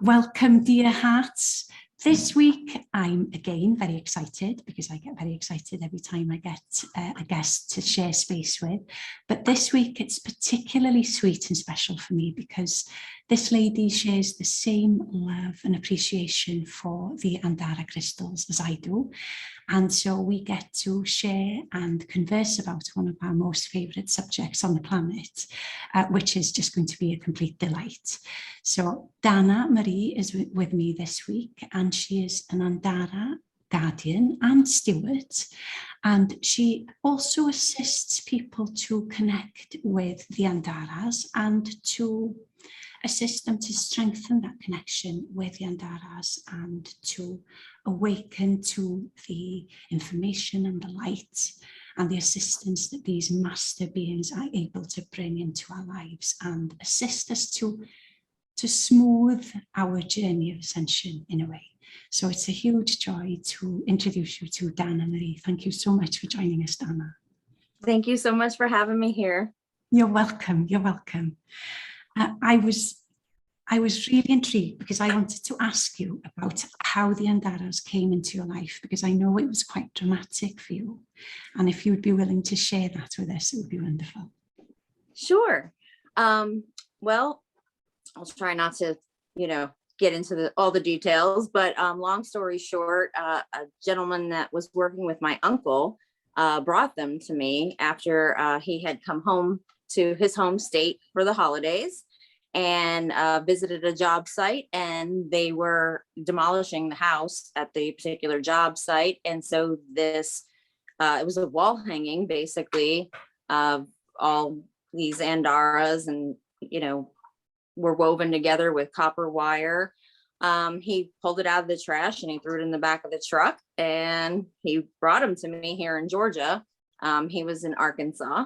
Welcome, dear hearts. This week, I'm again very excited because I get very excited every time I get a guest to share space with. But this week, it's particularly sweet and special for me because this lady shares the same love and appreciation for the Andara crystals as I do. And so we get to share and converse about one of our most favourite subjects on the planet, which is just going to be a complete delight. So Dana Marie is with me this week, and she is an Andara guardian and steward, and she also assists people to connect with the Andaras and to assist them to strengthen that connection with the Andaras and to awaken to the information and the light and the assistance that these master beings are able to bring into our lives and assist us to smooth our journey of ascension in a way. So it's a huge joy to introduce you to Dana Marie. Thank you so much for joining us, Dana. Thank you so much for having me here. You're welcome. You're welcome. I was really intrigued because I wanted to ask you about how the Andaras came into your life, because I know it was quite dramatic for you. And if you'd be willing to share that with us, it would be wonderful. Sure. Well, I'll try not to, get into all the details, but long story short, a gentleman that was working with my uncle brought them to me after he had come home to his home state for the holidays and visited a job site, and they were demolishing the house at the particular job site. And so this, it was a wall hanging basically of all these Andaras, and, were woven together with copper wire. He pulled it out of the trash and he threw it in the back of the truck, and he brought them to me here in Georgia. He was in Arkansas.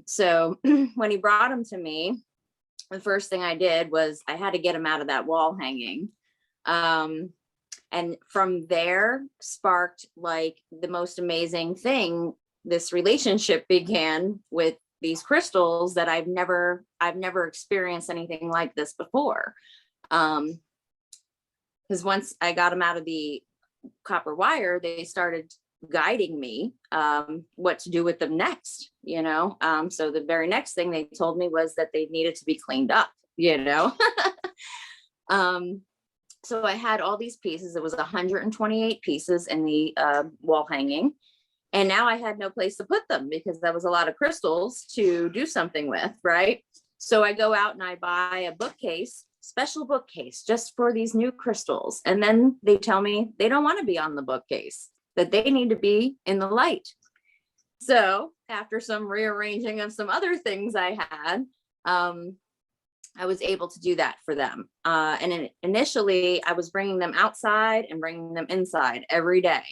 So when he brought them to me, the first thing I did was I had to get him out of that wall hanging. And from there sparked like the most amazing thing. This relationship began with these crystals that I've never experienced anything like this before. Because once I got them out of the copper wire, they started guiding me what to do with them next, so the very next thing they told me was that they needed to be cleaned up. So I had all these pieces. It was 128 pieces in the wall hanging, and now I had no place to put them because that was a lot of crystals to do something with, right? So I go out and I buy a bookcase, special bookcase just for these new crystals, and then they tell me they don't want to be on the bookcase, that they need to be in the light. So after some rearranging of some other things I had, I was able to do that for them. And initially I was bringing them outside and bringing them inside every day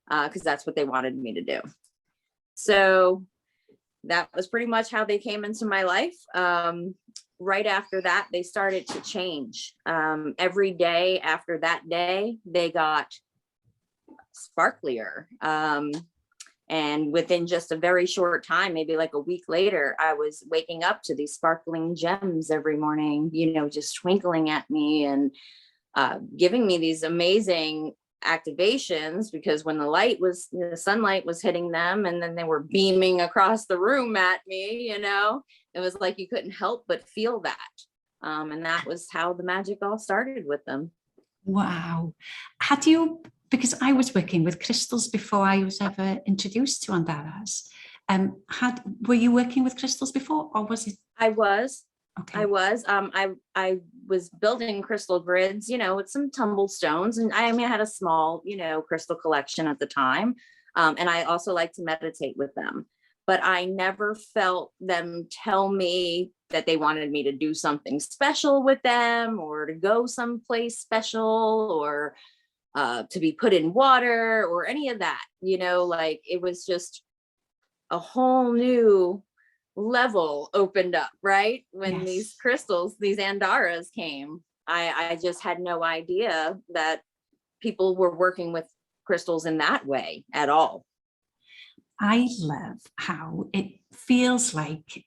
because that's what they wanted me to do. So that was pretty much how they came into my life. Right after that, they started to change. Every day after that day, they got sparklier. And within just a very short time, maybe like a week later, I was waking up to these sparkling gems every morning, just twinkling at me and giving me these amazing activations, because when the sunlight was hitting them and then they were beaming across the room at me, it was like you couldn't help but feel that. And that was how the magic all started with them. Wow. Because I was working with crystals before I was ever introduced to Andaras. Were you working with crystals before, or was it? I was. Okay. I was. I was building crystal grids, with some tumble stones, and I had a small, crystal collection at the time. And I also like to meditate with them, but I never felt them tell me that they wanted me to do something special with them, or to go someplace special, or to be put in water, or any of that. Like it was just a whole new level opened up, right? When Yes. These crystals, these Andaras came, I just had no idea that people were working with crystals in that way at all. I love how it feels like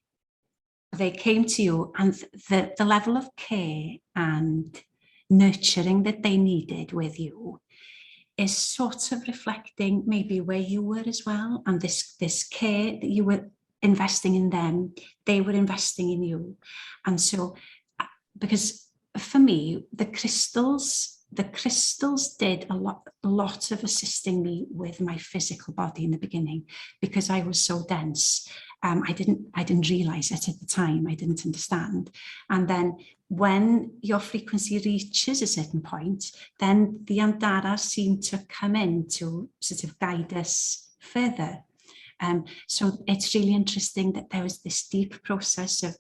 they came to you, and the level of care and nurturing that they needed with you is sort of reflecting maybe where you were as well, and this care that you were investing in them, they were investing in you. And so, because for me, the crystals did a lot of assisting me with my physical body in the beginning, because I was so dense. I didn't realize it at the time. I didn't understand. And then when your frequency reaches a certain point, then the andaras seem to come in to sort of guide us further. So it's really interesting that there was this deep process of,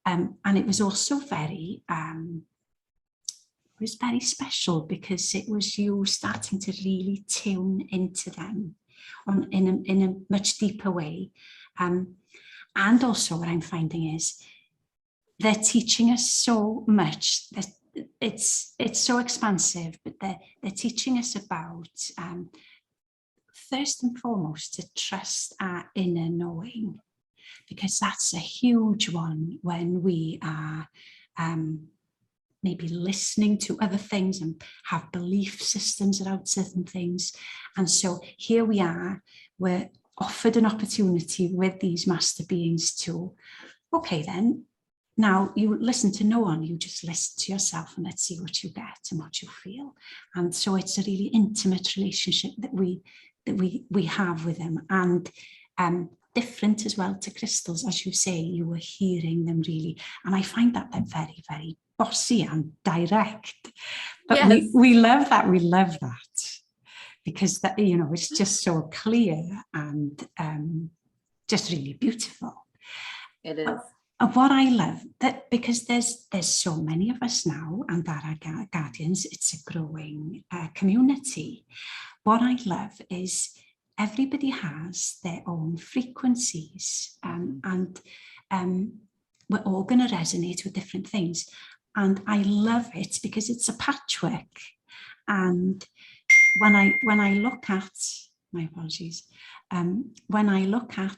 and it was also very, it was very special, because it was you starting to really tune into them in a much deeper way. And also what I'm finding is they're teaching us so much that it's so expansive, but they're teaching us about, first and foremost, to trust our inner knowing, because that's a huge one when we are maybe listening to other things and have belief systems about certain things. And so here we are, we're offered an opportunity with these master beings to, okay then, now you listen to no one, you just listen to yourself, and let's see what you get and what you feel. And so it's a really intimate relationship that we have with them, and different as well to crystals. As you say, you were hearing them really, and I find that they're very, very bossy and direct, but yes, we love that. We love that, because that, you know, it's just so clear and just really beautiful. It is. What I love, that because there's so many of us now, and Andara Guardians, it's a growing community. What I love is everybody has their own frequencies, and we're all going to resonate with different things. And I love it because it's a patchwork. And when I look at, my apologies, when I look at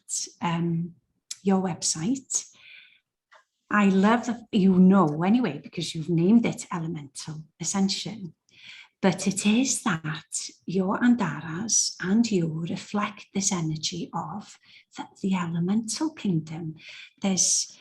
your website, I love that, you know, anyway, because you've named it Elemental Ascension, but it is that your andaras and you reflect this energy of the elemental kingdom. There's,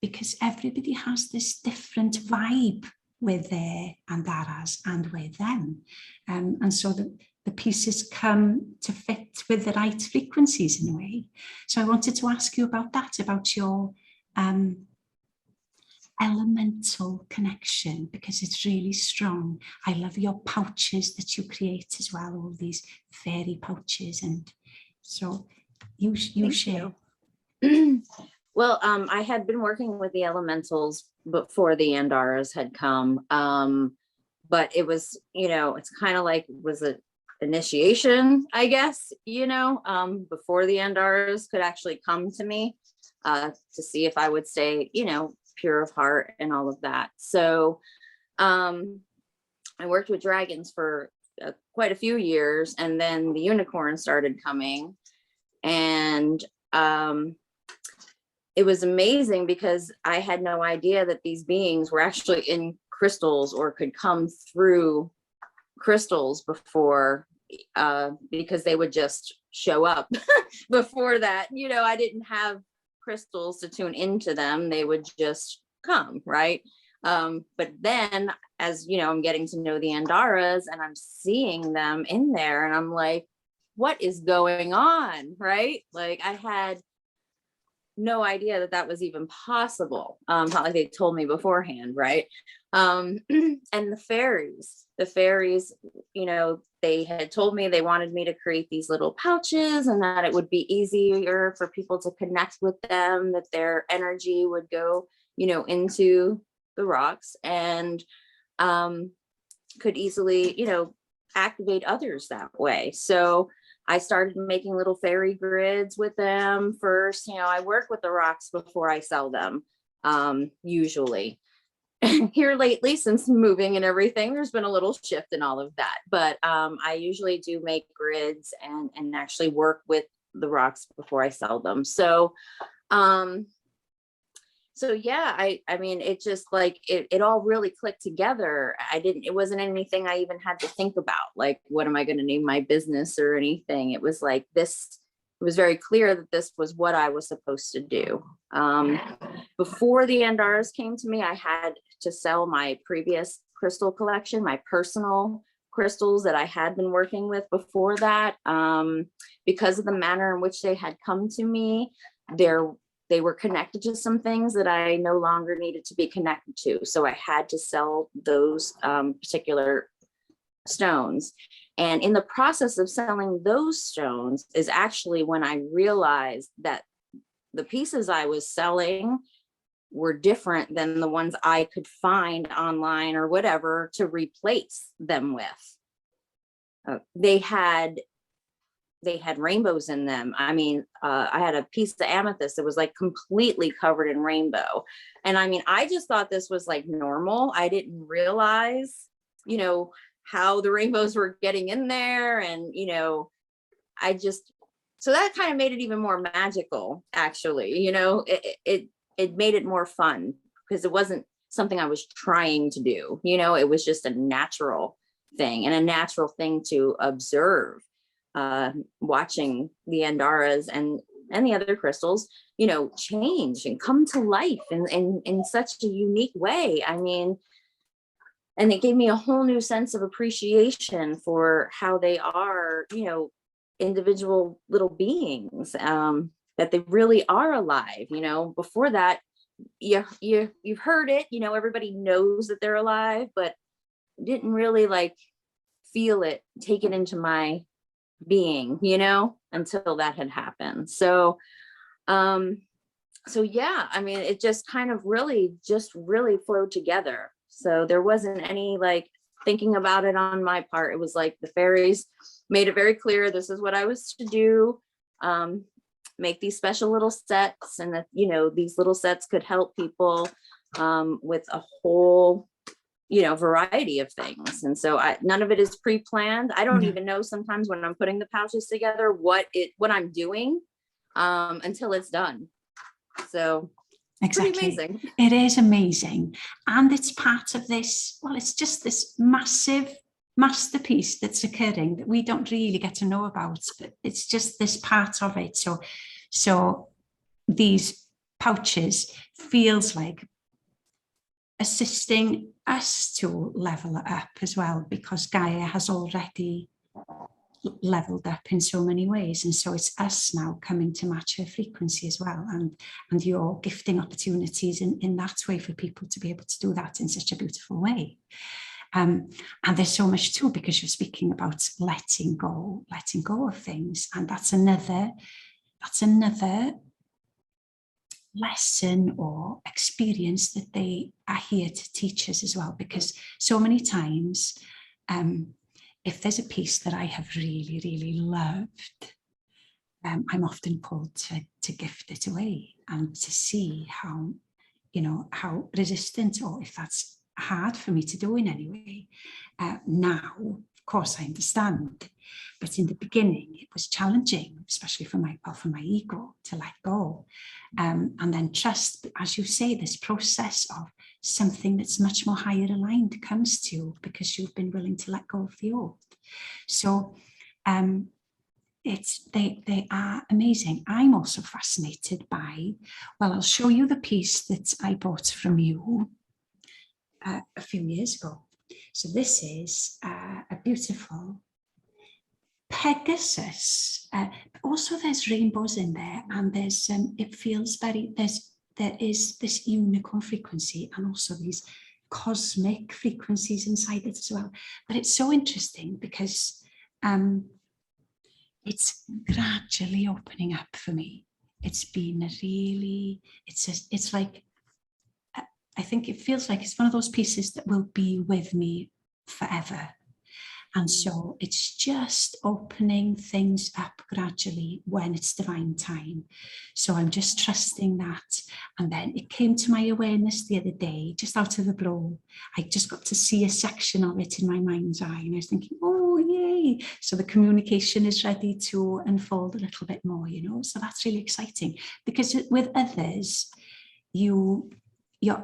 because everybody has this different vibe with their andaras and with them. And so the pieces come to fit with the right frequencies in a way. So I wanted to ask you about that, about your elemental connection, because it's really strong. I love your pouches that you create as well, all these fairy pouches. And so you share. Well, I had been working with the elementals before the andaras had come, but it was, you know, it's kind of like, was it initiation, I guess, you know, before the andaras could actually come to me to see if I would stay, you know, pure of heart and all of that. So I worked with dragons for quite a few years, and then the unicorn started coming, and it was amazing because I had no idea that these beings were actually in crystals or could come through crystals before, because they would just show up. Before that, you know, I didn't have crystals to tune into them. They would just come, right? But then, as you know, I'm getting to know the andaras and I'm seeing them in there, and I'm like, what is going on, right? Like, I had no idea that that was even possible. Not like they told me beforehand, right? And the fairies, you know, they had told me they wanted me to create these little pouches, and that it would be easier for people to connect with them, that their energy would go, you know, into the rocks, and could easily, you know, activate others that way. So I started making little fairy grids with them first. You know, I work with the rocks before I sell them, usually. Here lately, since moving and everything, there's been a little shift in all of that. But I usually do make grids and actually work with the rocks before I sell them. So so yeah, I mean, it just like it all really clicked together. It wasn't anything I even had to think about, like, what am I going to name my business or anything. It was like this, it was very clear that this was what I was supposed to do. Before the Andaras came to me, I had to sell my previous crystal collection, my personal crystals that I had been working with before that. Because of the manner in which they had come to me, they were connected to some things that I no longer needed to be connected to. So I had to sell those particular stones. And in the process of selling those stones is actually when I realized that the pieces I was selling were different than the ones I could find online or whatever to replace them with. They had rainbows in them. I mean, I had a piece of amethyst that was like completely covered in rainbow. And I mean, I just thought this was like normal. I didn't realize, you know, how the rainbows were getting in there. And, you know, so that kind of made it even more magical, actually. You know, it made it more fun because it wasn't something I was trying to do. You know, it was just a natural thing and a natural thing to observe. Watching the Andaras and the other crystals, you know, change and come to life in such a unique way. I mean, and it gave me a whole new sense of appreciation for how they are, you know, individual little beings, that they really are alive. You know, before that, you've heard it, you know, everybody knows that they're alive, but didn't really like feel it, take it into my being, you know, until that had happened. So yeah, I mean, it just kind of really flowed together. So there wasn't any like thinking about it on my part. It was like the fairies made it very clear this is what I was to do. Make these special little sets, and that, you know, these little sets could help people with a whole, you know, variety of things. And so none of it is pre-planned. I don't even know sometimes when I'm putting the pouches together what I'm doing until it's done. So exactly. Pretty amazing. It is amazing. And it's part of this, well, it's just this massive masterpiece that's occurring that we don't really get to know about, but it's just this part of it. So these pouches feels like assisting us to level it up as well, because Gaia has already leveled up in so many ways, and so it's us now coming to match her frequency as well, and you're gifting opportunities in that way for people to be able to do that in such a beautiful way. And there's so much too, because you're speaking about letting go of things, and that's another lesson or experience that they are here to teach us as well, because so many times if there's a piece that I have really, really loved, I'm often called to gift it away and to see how, you know, how resistant, or if that's hard for me to do in any way. Now, of course, I understand, but in the beginning, it was challenging, especially for my ego to let go, and then trust, as you say, this process of something that's much more higher aligned comes to you because you've been willing to let go of the old. So they are amazing. I'm also fascinated by, well, I'll show you the piece that I bought from you a few years ago. So this is a beautiful Pegasus. Also, there's rainbows in there, and there's it feels very, there is this unicorn frequency and also these cosmic frequencies inside it as well. But it's so interesting because it's gradually opening up for me. It's been a really, it's like, I think it feels like it's one of those pieces that will be with me forever. And so it's just opening things up gradually when it's divine time. So I'm just trusting that. And then it came to my awareness the other day, just out of the blue. I just got to see a section of it in my mind's eye. And I was thinking, oh, yay. So the communication is ready to unfold a little bit more, you know. So that's really exciting, because with others, you're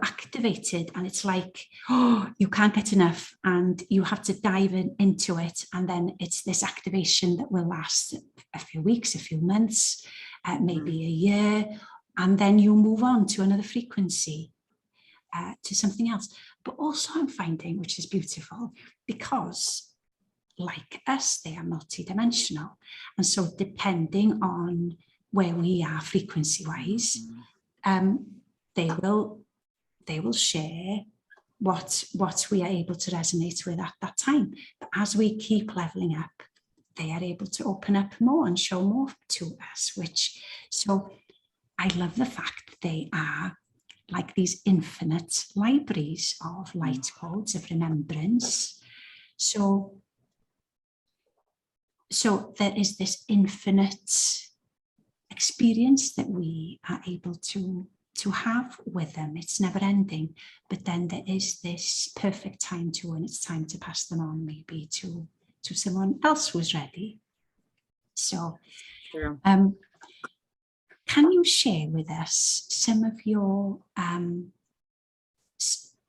activated, and it's like, oh, you can't get enough, and you have to dive into it. And then it's this activation that will last a few weeks, a few months, maybe a year, and then you move on to another frequency, to something else. But also I'm finding, which is beautiful, because like us, they are multidimensional. And so depending on where we are frequency-wise, they will share what we are able to resonate with at that time. But as we keep leveling up, they are able to open up more and show more to us, so I love the fact that they are like these infinite libraries of light codes of remembrance. So there is this infinite experience that we are able to have with them. It's never ending, but then there is this perfect time when it's time to pass them on, maybe to someone else who's ready. So Sure. Can you share with us some of your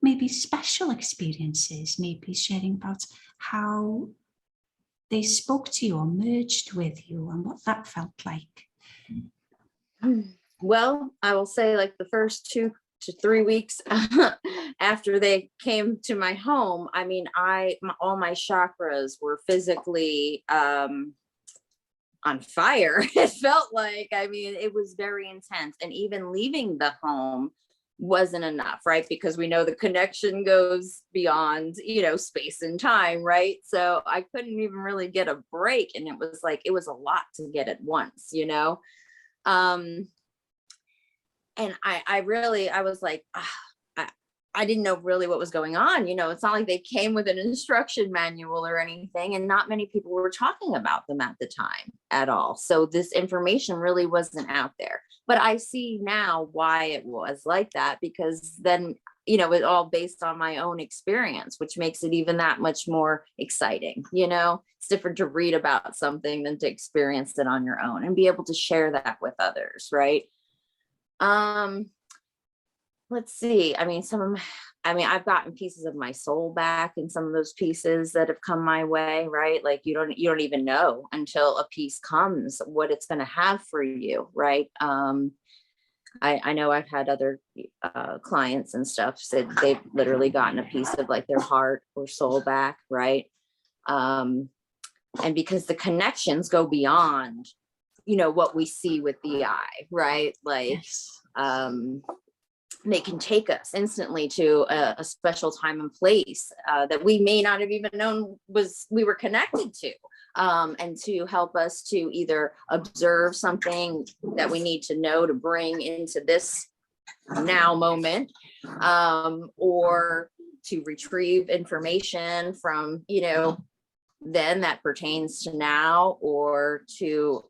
maybe special experiences, maybe sharing about how they spoke to you or merged with you and what that felt like? Well, I will say, like, the first 2 to 3 weeks after they came to my home, I mean, all my chakras were physically on fire. It felt like, I mean, it was very intense. And even leaving the home wasn't enough, right? Because we know the connection goes beyond, space and time, right? So I couldn't even really get a break. And it was like, it was a lot to get at once, and I was like, I didn't know really what was going on. It's not like they came with an instruction manual or anything, and not many people were talking about them at the time at all. So this information really wasn't out there. But I see now why it was like that, because then, it's all based on my own experience, which makes it even that much more exciting. It's different to read about something than to experience it on your own and be able to share that with others, right? Let's see. I've gotten pieces of my soul back in some of those pieces that have come my way, right? Like you don't even know until a piece comes what it's going to have for you, right? I know I've had other clients and stuff said they've literally gotten a piece of like their heart or soul back, right? And because the connections go beyond, what we see with the eye, right? Like, Yes. They can take us instantly to a special time and place that we may not have even known we were connected to, and to help us to either observe something that we need to know to bring into this now moment, or to retrieve information from, then that pertains to now, or to,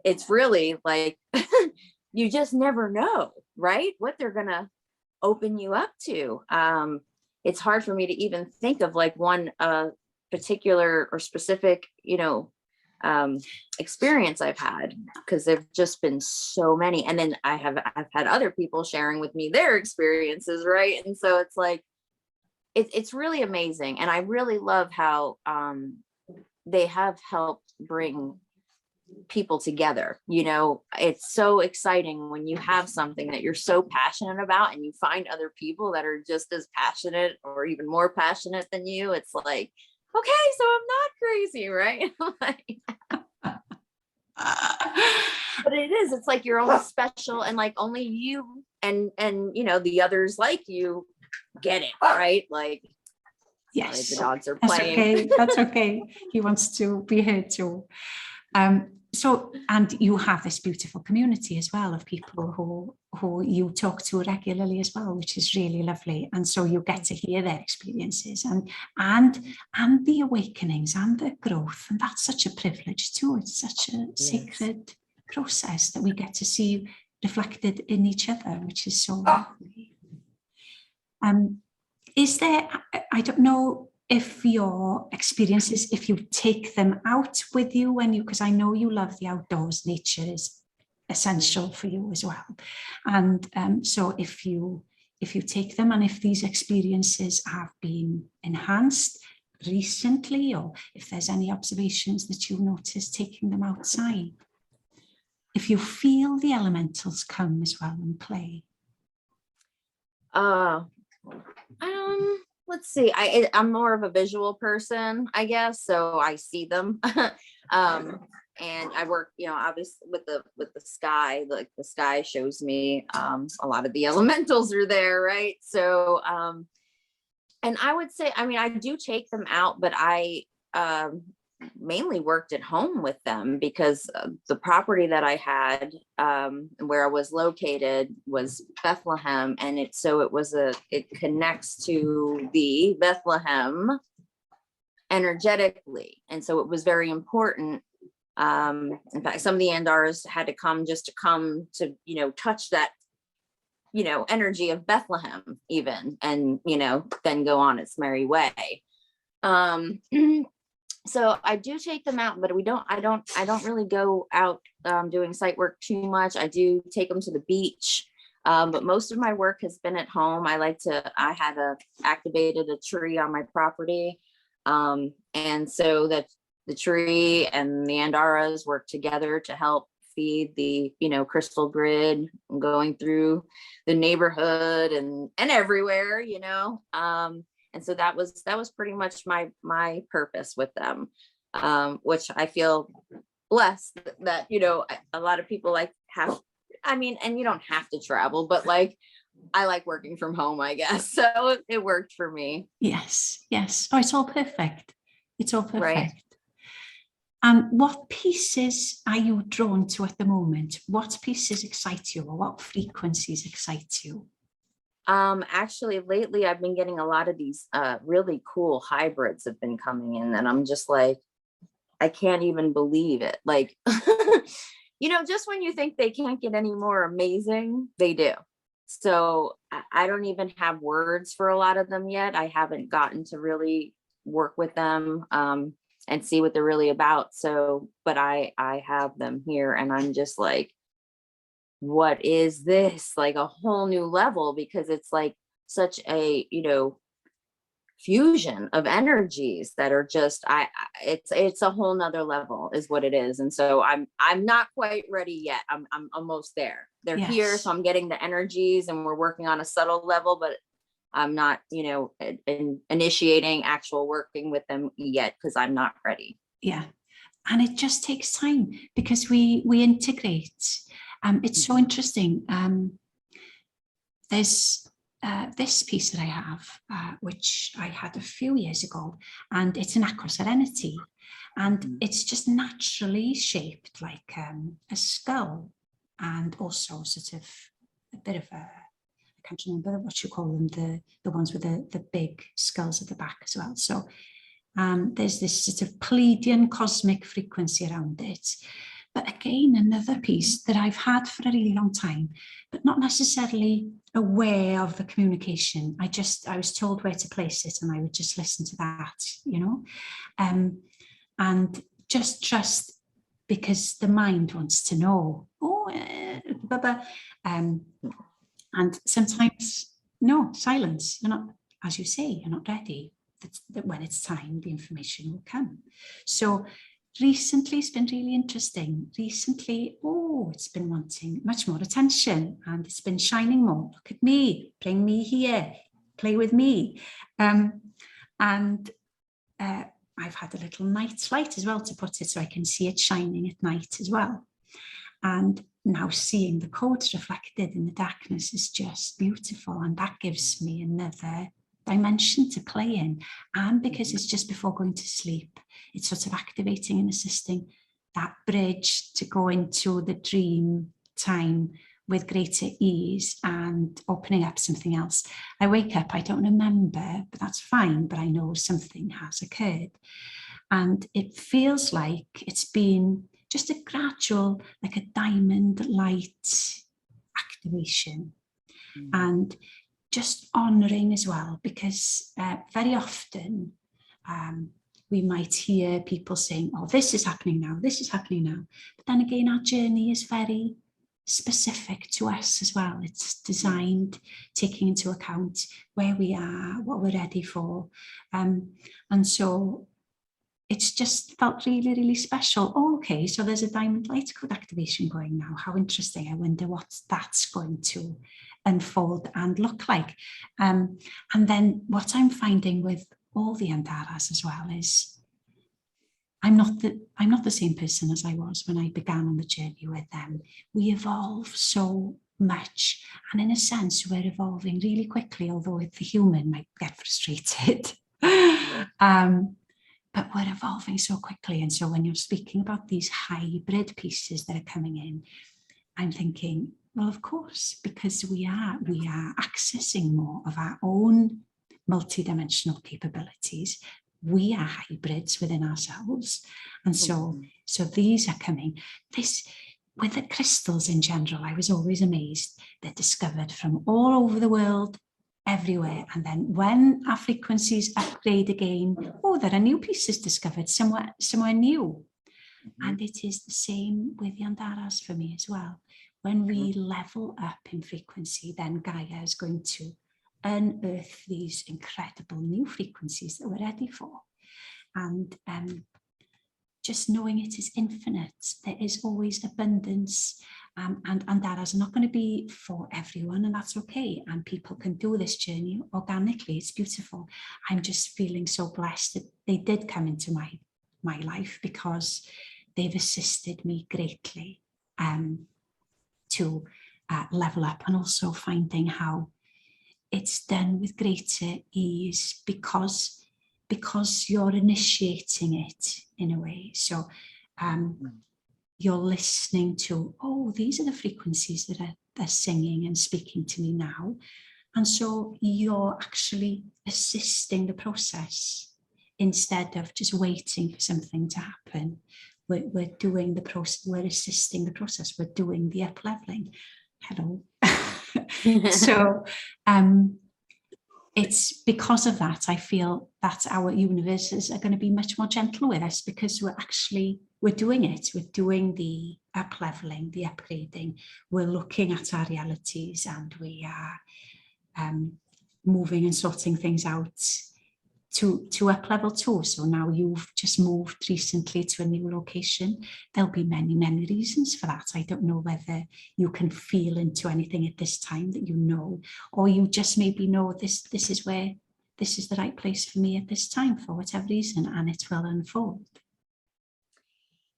it's really like, you just never know, right? What they're going to open you up to. It's hard for me to even think of like one particular or specific, experience I've had, because there've just been so many. And then I've had other people sharing with me their experiences, right? And so it's like, it's really amazing. And I really love how they have helped bring people together. It's so exciting when you have something that you're so passionate about and you find other people that are just as passionate or even more passionate than you. It's like, okay, so I'm not crazy, right? But it is, it's like you're always special, and like only you and the others like you get it, right? Like, yes, the dogs are playing. That's okay. That's okay. He wants to be heard too. So, and you have this beautiful community as well of people who you talk to regularly as well, which is really lovely. And so you get to hear their experiences and the awakenings and the growth. And that's such a privilege too. It's such a sacred process that we get to see reflected in each other, which is so lovely. Is there, I don't know, if your experiences, if you take them out with you when because I know you love the outdoors, nature is essential for you as well. And so if you take them, and if these experiences have been enhanced recently, or if there's any observations that you've noticed taking them outside, if you feel the elementals come as well and play. Let's see. I'm more of a visual person, I guess, so I see them. And I work, obviously with the sky. Like the sky shows me a lot of the elementals are there, right? So, and I would say, I do take them out, but I mainly worked at home with them because the property that I had, where I was located, was Bethlehem, and it connects to the Bethlehem energetically, and so it was very important. In fact, some of the andaras had to come to touch that energy of Bethlehem even, and then go on its merry way. So I do take them out, but I don't really go out doing site work too much. I do take them to the beach, but most of my work has been at home. I had activated a tree on my property, and so that the tree and the andaras work together to help feed the crystal grid going through the neighborhood and everywhere, and so that was pretty much my purpose with them, which I feel blessed that a lot of people and you don't have to travel, but I like working from home, I guess, so it worked for me. Yes. Oh, it's all perfect. Right. And what pieces are you drawn to at the moment? What pieces excite you, or what frequencies excite you? Actually, lately I've been getting a lot of these really cool hybrids have been coming in, and I'm just like, I can't even believe it. Just when you think they can't get any more amazing, they do. So I don't even have words for a lot of them yet. I haven't gotten to really work with them and see what they're really about. So, but I have them here, and I'm just like, what is this? Like a whole new level, because it's like such a fusion of energies that are just it's a whole nother level is what it is. And so I'm not quite ready yet. I'm almost there. They're here, so I'm getting the energies, and we're working on a subtle level, but I'm not initiating actual working with them yet because I'm not ready. Yeah, and it just takes time because we integrate. It's so interesting. There's this piece that I have, which I had a few years ago, and it's an aqua serenity, and it's just naturally shaped like a skull, and also sort of a bit of a, I can't remember what you call them, the ones with the big skulls at the back as well. So there's this sort of Pleiadian cosmic frequency around it. But again, another piece that I've had for a really long time, but not necessarily aware of the communication. I was told where to place it, and I would just listen to that, and just trust, because the mind wants to know. And sometimes, no, silence. You're not, as you say, you're not ready. That when it's time, the information will come. So recently, it's been really interesting. Recently, it's been wanting much more attention, and it's been shining more. Look at me, bring me here, play with me. And I've had a little night light as well to put it, so I can see it shining at night as well. And now seeing the codes reflected in the darkness is just beautiful, and that gives me another dimension to play in. And because it's just before going to sleep, it's sort of activating and assisting that bridge to go into the dream time with greater ease and opening up something else. I wake up, I don't remember, but that's fine, but I know something has occurred. And it feels like it's been just a gradual, like a diamond light activation. And just honoring as well, because very often we might hear people saying, oh, this is happening now, this is happening now. But then again, our journey is very specific to us as well. It's designed taking into account where we are, what we're ready for. And so it's just felt really, really special. Oh, okay, so there's a diamond light code activation going now. How interesting. I wonder what that's going to unfold and look like. And then what I'm finding with all the andaras as well is I'm not the same person as I was when I began on the journey with them. We evolve so much, and in a sense, we're evolving really quickly, although the human might get frustrated. But we're evolving so quickly. And so when you're speaking about these hybrid pieces that are coming in, I'm thinking, well, of course, because we are accessing more of our own multidimensional capabilities. We are hybrids within ourselves. And so these are coming. With the crystals in general, I was always amazed. They're discovered from all over the world, everywhere. And then when our frequencies upgrade again, there are new pieces discovered somewhere new. And it is the same with the andaras for me as well. When we level up in frequency, then Gaia is going to unearth these incredible new frequencies that we're ready for. And just knowing it is infinite, there is always abundance, and andaras are not going to be for everyone, and that's okay. And people can do this journey organically. It's beautiful. I'm just feeling so blessed that they did come into my life, because they've assisted me greatly to level up, and also finding how it's done with greater ease because you're initiating it in a way. So you're listening to, these are the frequencies that are singing and speaking to me now. And so you're actually assisting the process instead of just waiting for something to happen. We're doing the process, we're assisting the process, we're doing the up-leveling. Hello. So it's because of that, I feel that our universes are going to be much more gentle with us, because we're doing it. We're doing the up-leveling, the upgrading. We're looking at our realities, and we are moving and sorting things out to up level too. So now you've just moved recently to a new location. There'll be many, many reasons for that. I don't know whether you can feel into anything at this time that you know, or you just maybe know this is the right place for me at this time for whatever reason, and it will unfold.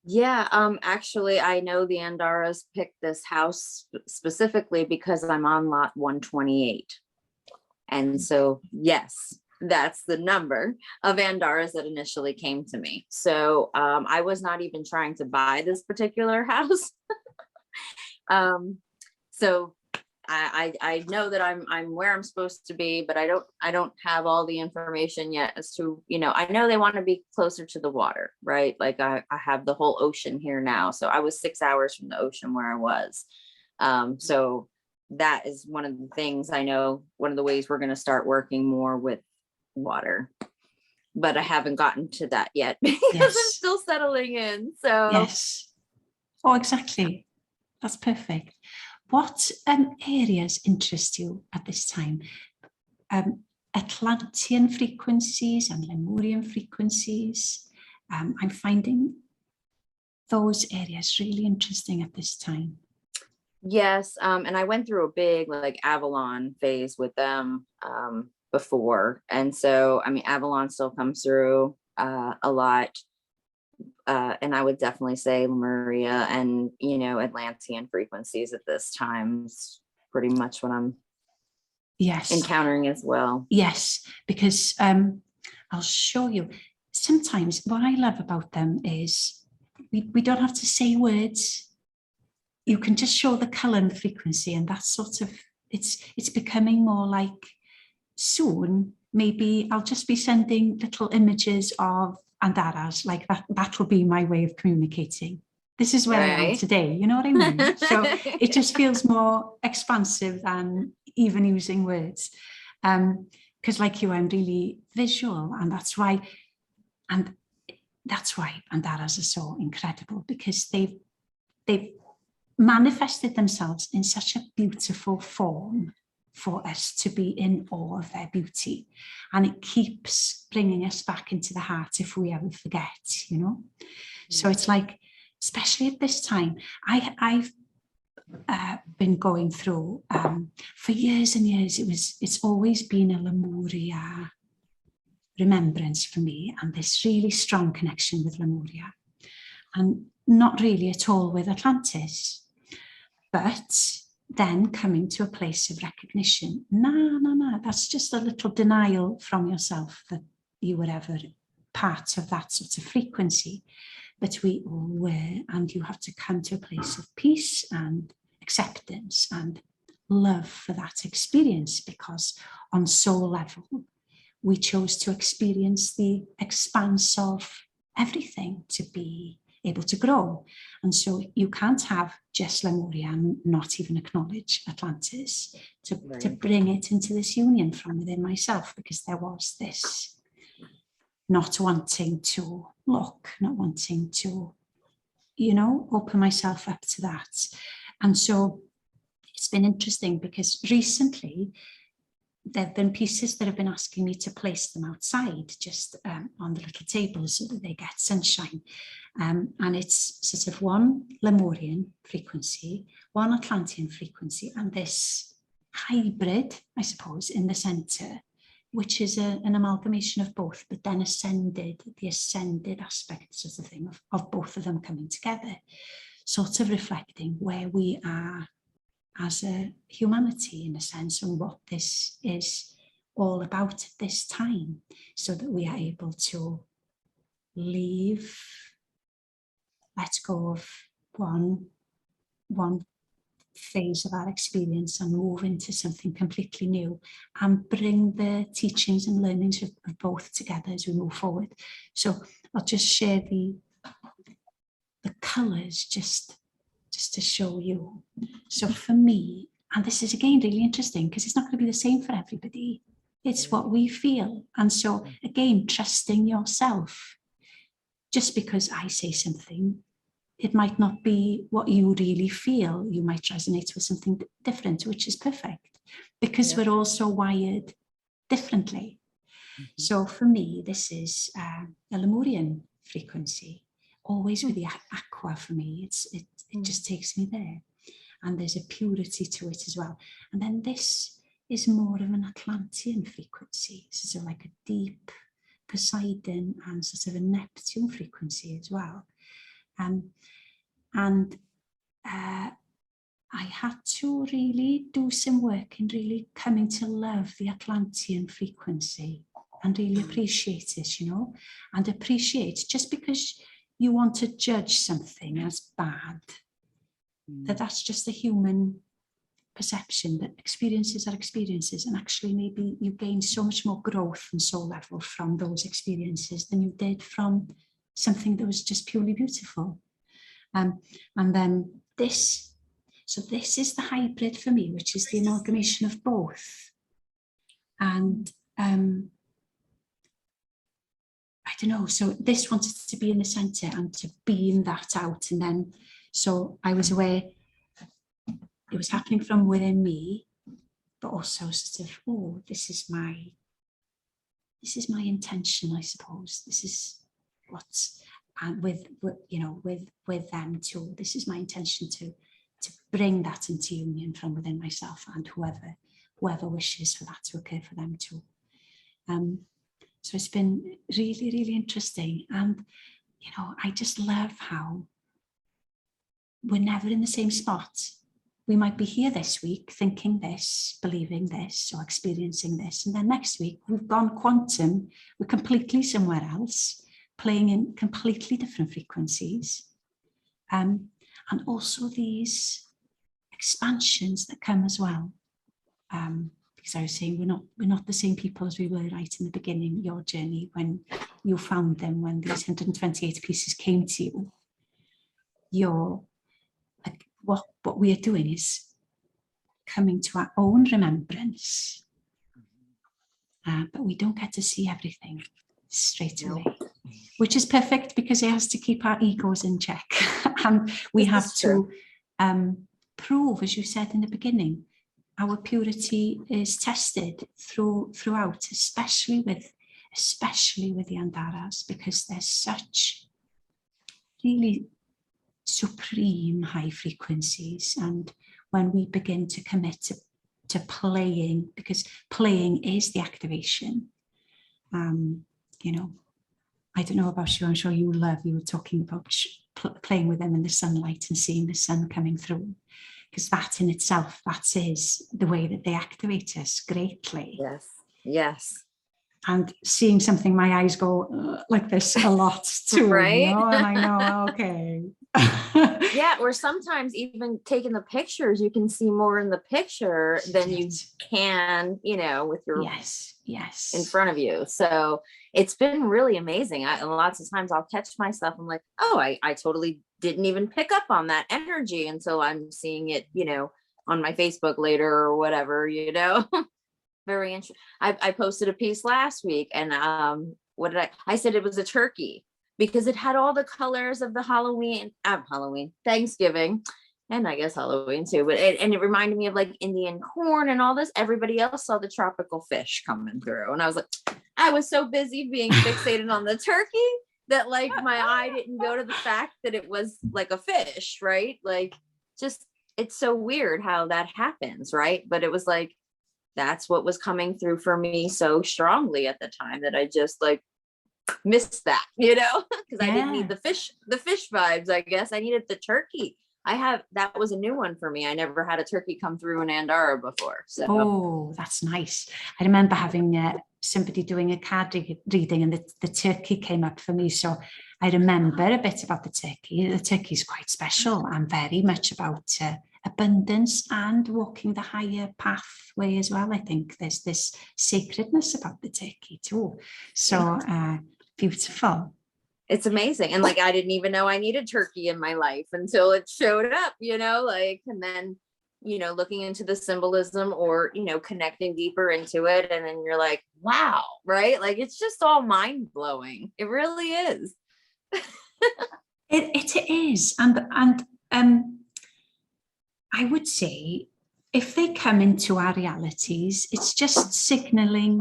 Yeah, actually, I know the Andaras picked this house specifically because I'm on lot 128. And so, yes, that's the number of Andaras that initially came to me. So I was not even trying to buy this particular house. So I know that I'm where I'm supposed to be, but I don't have all the information yet as to, I know they want to be closer to the water, right? Like I have the whole ocean here now. So I was 6 hours from the ocean where I was. So that is one of the things I know, one of the ways we're going to start working more with water, but I haven't gotten to that yet because I'm still settling in. So yes. Oh, exactly. That's perfect. What areas interest you at this time? Atlantean frequencies and Lemurian frequencies. I'm finding those areas really interesting at this time. Yes, and I went through a big Avalon phase with them before, and so Avalon still comes through a lot. And I would definitely say Lemuria and, Atlantean frequencies at this time is pretty much what I'm encountering as well. Yes, because I'll show you. Sometimes what I love about them is we don't have to say words. You can just show the color and the frequency, and that's sort of, it's becoming more like soon, maybe I'll just be sending little images of andaras, like that'll be my way of communicating. This is where I am today, you know what I mean? So it just feels more expansive than even using words. Because like you, I'm really visual, and that's why andaras are so incredible, because they've manifested themselves in such a beautiful form for us to be in awe of their beauty. And it keeps bringing us back into the heart if we ever forget, you know. So it's like, especially at this time, I've been going through for years and years. It's always been a Lemuria remembrance for me, and this really strong connection with Lemuria, and not really at all with Atlantis. But then coming to a place of recognition, no, that's just a little denial from yourself that you were ever part of that sort of frequency. But we all were, and you have to come to a place of peace and acceptance and love for that experience, because on soul level, we chose to experience the expanse of everything to be able to grow. And so you can't have just Lemuria and not even acknowledge Atlantis to bring it into this union from within myself, because there was this not wanting to look, not wanting to, you know, open myself up to that. And so it's been interesting because recently there have been pieces that have been asking me to place them outside, just on the little tables so that they get sunshine. And it's sort of one Lemurian frequency, one Atlantean frequency, and this hybrid, I suppose, in the center, which is an amalgamation of both, but then the ascended aspects of the thing, of both of them coming together, sort of reflecting where we are as a humanity, in a sense, and what this is all about at this time, so that we are able to leave, let go of one phase of our experience and move into something completely new, and bring the teachings and learnings of both together as we move forward. So I'll just share the colours just to show you. So for me, and this is again really interesting because it's not going to be the same for everybody, it's what we feel. And so again, trusting yourself. Just because I say something, it might not be what you really feel. You might resonate with something different, which is perfect, because we're also wired differently. So for me, this is a Lemurian frequency, always with the aqua for me. It just takes me there. And there's a purity to it as well. And then this is more of an Atlantean frequency, sort of like a deep Poseidon and sort of a Neptune frequency as well. I had to really do some work in really coming to love the Atlantean frequency and really appreciate it, you know, and appreciate, just because you want to judge something as bad, that's just a human perception, that experiences are experiences, and actually maybe you gain so much more growth and soul level from those experiences than you did from something that was just purely beautiful. And then this is the hybrid for me, which is the amalgamation of both. And I don't know, so this wanted to be in the center and to beam that out. And then, so I was aware it was happening from within me, but also sort of, oh, this is my intention, I suppose. This is what's, and with them too. This is my intention to bring that into union from within myself, and whoever wishes for that to occur for them too. So it's been really, really interesting. And, you know, I just love how we're never in the same spot. We might be here this week thinking this, believing this, or experiencing this. And then next week we've gone quantum, we're completely somewhere else, playing in completely different frequencies. And also these expansions that come as well. Because I was saying we're not the same people as we were right in the beginning, your journey, when you found them, when these 128 pieces came to you. You're like, what we are doing is coming to our own remembrance, but we don't get to see everything straight away, which is perfect because it has to keep our egos in check. And we have to prove, as you said in the beginning, our purity is tested throughout, especially with the andaras, because they're such really supreme high frequencies. And when we begin to commit to playing, because playing is the activation, you know, I don't know about you, I'm sure you were talking about playing with them in the sunlight and seeing the sun coming through, because that in itself, that is the way that they activate us greatly. Yes, yes. And seeing something, my eyes go like this a lot too, right? You know? And I know, okay. Yeah, or sometimes even taking the pictures, you can see more in the picture than you can, you know, with your yes in front of you. So it's been really amazing. Lots of times I'll catch myself, I'm like, oh, I totally didn't even pick up on that energy until I'm seeing it, you know, on my Facebook later or whatever, you know. Very interesting. I posted a piece last week, and what did I said it was a turkey, because it had all the colors of the Halloween, Thanksgiving, and I guess Halloween too. But it reminded me of like Indian corn and all this. Everybody else saw the tropical fish coming through, and I was like, I was so busy being fixated on the turkey that like my eye didn't go to the fact that it was like a fish, right? Like, just, it's so weird how that happens, right? But it was like, that's what was coming through for me so strongly at the time, that I just like missed that, you know, because I didn't need the fish vibes. I guess I needed the turkey. That was a new one for me. I never had a turkey come through in Andara before. So, oh, that's nice. I remember having somebody doing a card reading, and the turkey came up for me. So I remember a bit about the turkey. The turkey is quite special and very much about abundance and walking the higher pathway as well. I think there's this sacredness about the turkey too. So beautiful. It's amazing. And like, I didn't even know I needed turkey in my life until it showed up, you know, like, and then, you know, looking into the symbolism, or, you know, connecting deeper into it. And then you're like, wow, right? Like, it's just all mind blowing. It really is. It is. And I would say, if they come into our realities, it's just signaling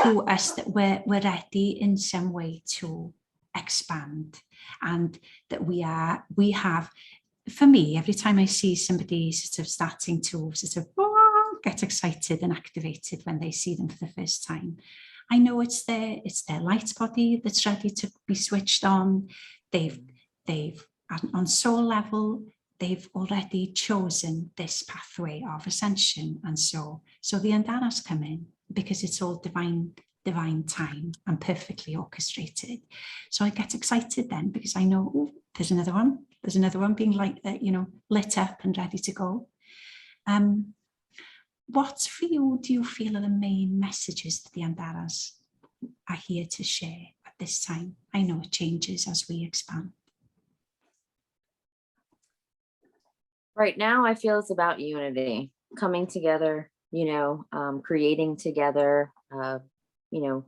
to us that we're ready in some way to expand, and that we have, for me, every time I see somebody sort of starting to sort of get excited and activated when they see them for the first time, I know it's their light body that's ready to be switched on. They've on soul level, they've already chosen this pathway of ascension. And so the andaras come in, because it's all divine time and perfectly orchestrated. So I get excited then, because I know, oh, there's another one being lit up and ready to go. What for you do you feel are the main messages that the andaras are here to share at this time? I know it changes as we expand. Right now, I feel it's about unity, coming together, you know, creating together, you know,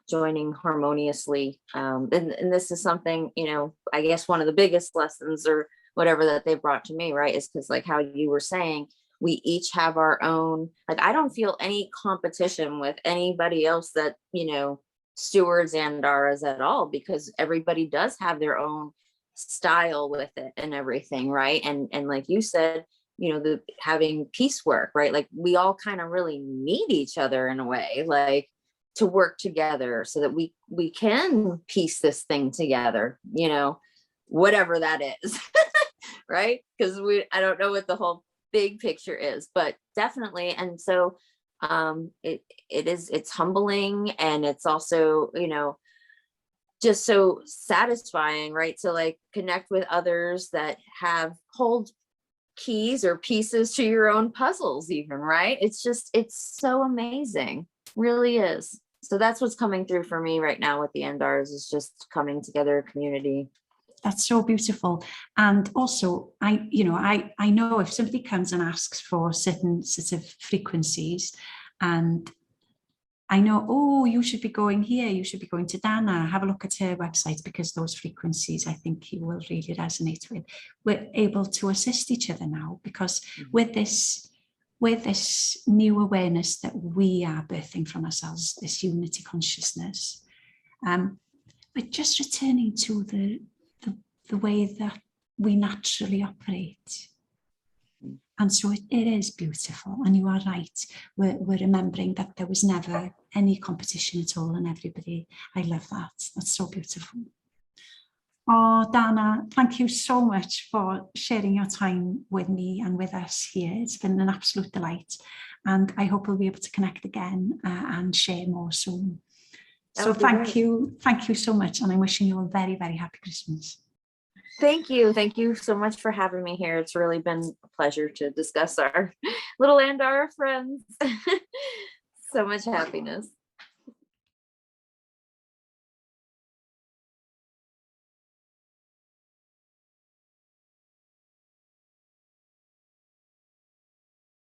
joining harmoniously. And this is something, you know, I guess one of the biggest lessons or whatever that they brought to me, right, is because, like how you were saying, we each have our own, like, I don't feel any competition with anybody else that, you know, stewards andaras at all, because everybody does have their own style with it and everything, right? And like you said, you know, the having piecework, right? Like, we all kind of really need each other in a way, like, to work together so that we can piece this thing together, you know, whatever that is. Right? Because I don't know what the whole big picture is, but definitely. And so it's humbling, and it's also, you know, just so satisfying, right? To like connect with others that hold keys or pieces to your own puzzles even, right? It's so amazing, really is. So that's what's coming through for me right now with the andaras, is just coming together, community. That's so beautiful. And also, I know if somebody comes and asks for certain sort of frequencies, and I know, oh, you should be going here, you should be going to Dana, have a look at her website, because those frequencies I think you will really resonate with. We're able to assist each other now, because with this new awareness that we are birthing from ourselves, this unity consciousness, we're just returning to the way that we naturally operate. And so it is beautiful, and you are right. We're remembering that there was never any competition at all, and everybody. I love that. That's so beautiful. Oh, Dana, thank you so much for sharing your time with me and with us here. It's been an absolute delight, and I hope we'll be able to connect again and share more soon. So thank you so much, and I'm wishing you a very, very happy Christmas. Thank you so much for having me here. It's really been a pleasure to discuss our little Andara friends. So much happiness.